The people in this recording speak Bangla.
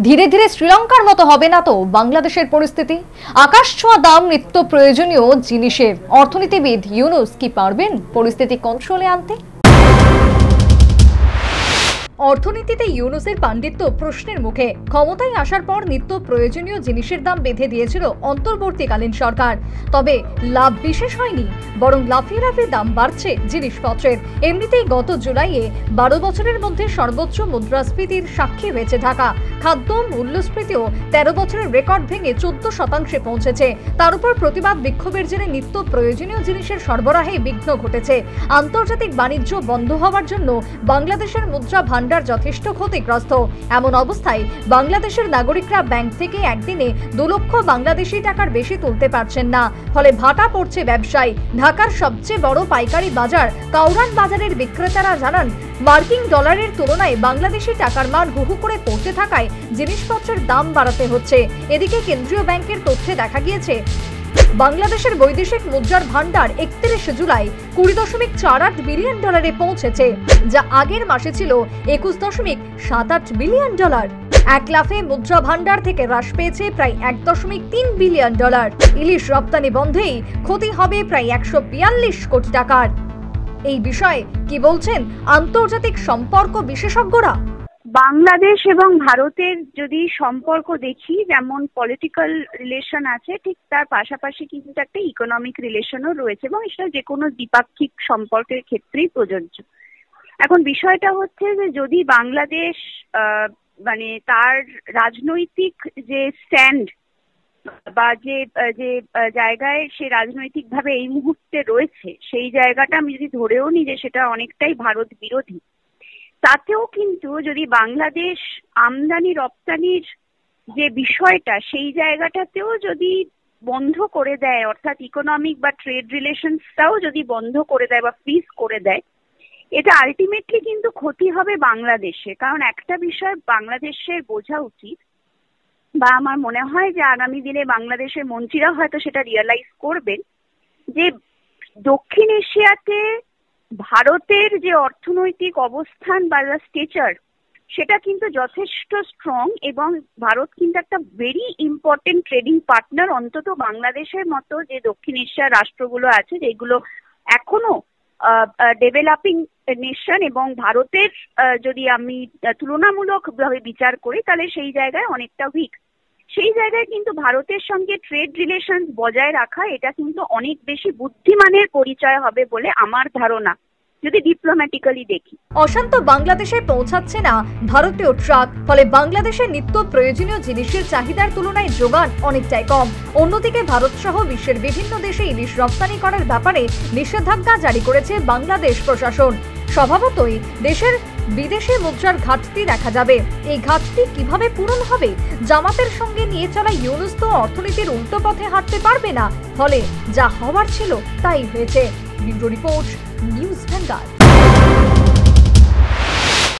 ধীরে ধীরে শ্রীলঙ্কার মতো হবে না তো বাংলাদেশের পরিস্থিতি? আকাশ ছোঁয়া দাম নিত্য প্রয়োজনীয় জিনিসের। অর্থনীতিবিদ ইউনুস কি পারবেন পরিস্থিতি কন্ট্রোলে আনতে? অর্থনীতিতে ইউনুসের পাণ্ডিত্য প্রশ্নের মুখে। ক্ষমতায় আসার পর নিত্য প্রয়োজনীয় জিনিসের দাম বেঁধে দিয়েছিল অন্তর্বর্তীকালীন সরকার। তবে লাভ বিশেষ হয়নি, বরং লাফিয়ে লাফিয়ে দাম বাড়ছে জিনিসপত্রের। এমনিতেই গত জুলাইয়ে 12 বছরের মধ্যে সর্বোচ্চ মুদ্রাস্ফীতির সাক্ষী হয়েছে ঢাকা। খাদ্য মূল্যস্ফীতিও 13 বছরের রেকর্ড ভেঙে 14% পৌঁছেছে। তার উপর প্রতিবাদ বিক্ষোভের জেরে নিত্য প্রয়োজনীয় জিনিসের সরবরাহে বিঘ্ন ঘটেছে। আন্তর্জাতিক বাণিজ্য বন্ধ হওয়ার জন্য বাংলাদেশের মুদ্রা ভান্ডার যথেষ্ট ক্ষতিগ্রস্ত। এমন অবস্থায় বাংলাদেশের নাগরিকরা ব্যাংক থেকে একদিনে 2 লক্ষ বাংলাদেশি টাকার বেশি তুলতে পারছেন না। ফলে ভাটা পড়ছে ব্যবসায়। ঢাকার সবচেয়ে বড় পাইকারি বাজার কাউরান বাজারের বিক্রেতারা জানান, মার্কিন ডলারের তুলনায় বাংলাদেশি টাকার মান হু হু করে পড়তে থাকায় জিনিসপত্রের দাম বাড়াতে হচ্ছে। এদিকে কেন্দ্রীয় ব্যাংকের তথ্যে দেখা গিয়েছে বাংলাদেশের বৈদেশিক মুদ্রার ভান্ডার 31 জুলাই 20.48 বিলিয়ন ডলারে পৌঁছেছে, যা আগের মাসে ছিল 21.78 বিলিয়ন ডলার। এক লাফে মুদ্রা ভান্ডার থেকে হ্রাস পেয়েছে প্রায় 1.3 বিলিয়ন ডলার। ইলিশ রপ্তানি বন্ধেই ক্ষতি হবে প্রায় 142 কোটি টাকার। এই বিষয়ে কি বলছেন আন্তর্জাতিক সম্পর্ক বিশেষজ্ঞরা? বাংলাদেশ এবং ভারতের যদি সম্পর্ক দেখি, যেমন পলিটিক্যাল রিলেশন আছে, ঠিক তার পাশাপাশি কিন্তু একটা ইকোনমিক রিলেশনও রয়েছে, এবং সেটা যে কোনো দ্বিপাক্ষিক সম্পর্কের ক্ষেত্রেই প্রযোজ্য। এখন বিষয়টা হচ্ছে যে যদি বাংলাদেশ মানে তার রাজনৈতিক যে স্ট্যান্ড বা যে জায়গায় সে রাজনৈতিকভাবে এই মুহূর্তে রয়েছে, সেই জায়গাটা আমি যদি ধরেও নিই যে সেটা অনেকটাই ভারত বিরোধী, তাতেও কিন্তু যদি বাংলাদেশ আমদানি রপ্তানির যে বিষয়টা সেই জায়গাটাতেও যদি বন্ধ করে দেয়, অর্থাৎ ইকোনমিক বা ট্রেড রিলেশনসটাও যদি বন্ধ করে দেয় বা ফ্রিজ করে দেয়, এটা আলটিমেটলি কিন্তু ক্ষতি হবে বাংলাদেশে। কারণ একটা বিষয় বাংলাদেশের বোঝা উচিত, বা আমার মনে হয় যে আগামী দিনে বাংলাদেশের মন্ত্রীরা হয়তো সেটা রিয়ালাইজ করবেন, যে দক্ষিণ এশিয়াতে ভারতের যে অর্থনৈতিক অবস্থান বা স্টেচার, সেটা কিন্তু যথেষ্ট স্ট্রং, এবং ভারত কিন্তু একটা ভেরি ইম্পর্টেন্ট ট্রেডিং পার্টনার, অন্তত বাংলাদেশের মতো যে দক্ষিণ এশিয়ার রাষ্ট্রগুলো আছে যেগুলো এখনো ডেভেলপিং নেশন, এবং ভারতের যদি আমি তুলনামূলকভাবে বিচার করি তাহলে সেই জায়গায় অনেকটা উইক। সেই জায়গায় কিন্তু ভারতের সঙ্গে ট্রেড রিলেশন বজায় রাখা, এটা কিন্তু অনেক বেশি বুদ্ধিমানের পরিচয় হবে বলে আমার ধারণা, যদি ডিপ্লোম্যাটিক্যালি দেখি। অশান্ত বাংলাদেশে পৌঁছাচ্ছে না ভারতীয় ট্রাক, ফলে বাংলাদেশের নিত্য প্রয়োজনীয় জিনিসের চাহিদার তুলনায় যোগান অনেকটাই কম। অন্যদিকে ভারত সহ বিশ্বের বিভিন্ন দেশে ইলিশ রপ্তানি করার ব্যাপারে নিষেধাজ্ঞা জারি করেছে বাংলাদেশ প্রশাসন। স্বভাবতই দেশের বিদেশি মুদ্রার ঘাটতি দেখা যাবে। এই ঘাটতি কিভাবে পূরণ হবে? জামাতের সঙ্গে নিয়ে চলা ইউনুস তো অর্থনীতির উল্টো পথে হাঁটতে পারবে না। ফলে যা হওয়ার ছিল তাই হয়েছে। Bureau report, news vanguard.